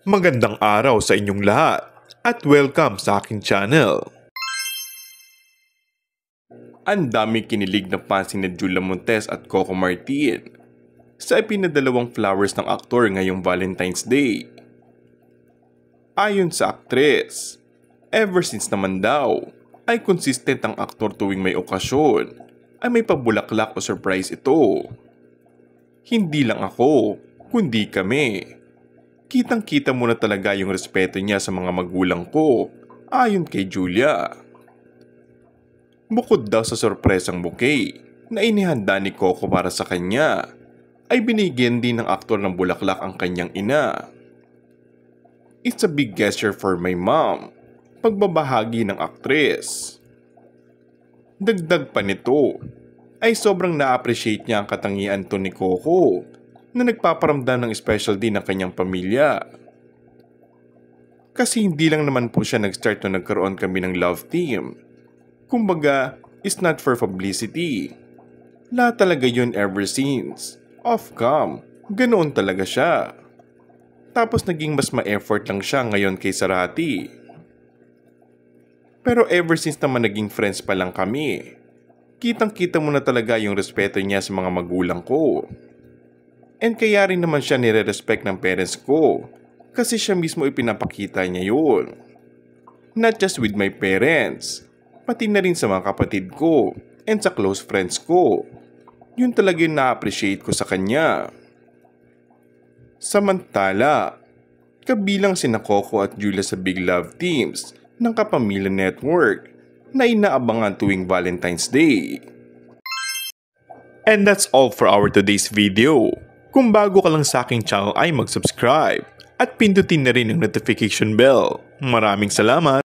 Magandang araw sa inyong lahat at welcome sa aking channel. Ang daming kinilig na pansin ni Julia Montes at Coco Martin sa ipinadalawang flowers ng aktor ngayong Valentine's Day. Ayon sa aktres, ever since naman daw ay consistent ang aktor tuwing may okasyon ay may pabulaklak o surprise ito. Hindi lang ako, kundi kami. Kitang-kita mo na talaga yung respeto niya sa mga magulang ko, ayon kay Julia. Bukod daw sa sorpresang bouquet na inihanda ni Coco para sa kanya, ay binigyan din ng aktor ng bulaklak ang kanyang ina. It's a big gesture for my mom, pagbabahagi ng aktres. Dagdag pa nito, ay sobrang na-appreciate niya ang katangian to ni Coco na nagpaparamdam ng special din ng kanyang pamilya. Kasi hindi lang naman po siya nag-start nung nagkaroon kami ng love team. Kumbaga, it's not for publicity. Lahat talaga yun ever since. Off-cam, ganoon talaga siya. Tapos naging mas ma-effort lang siya ngayon kay Sarati. Pero ever since naman naging friends pa lang kami, kitang-kita mo na talaga yung respeto niya sa mga magulang ko. And kaya rin naman siya nire-respect ng parents ko kasi siya mismo ipinapakita niya yun. Not just with my parents, pati na rin sa mga kapatid ko and sa close friends ko. Yun talaga yung na-appreciate ko sa kanya. Samantala, kabilang sina Coco at Julia sa big love teams ng Kapamilya Network na inaabangan tuwing Valentine's Day. And that's all for our today's video. Kung bago ka lang sa aking channel ay mag-subscribe at pindutin na rin ang notification bell. Maraming salamat!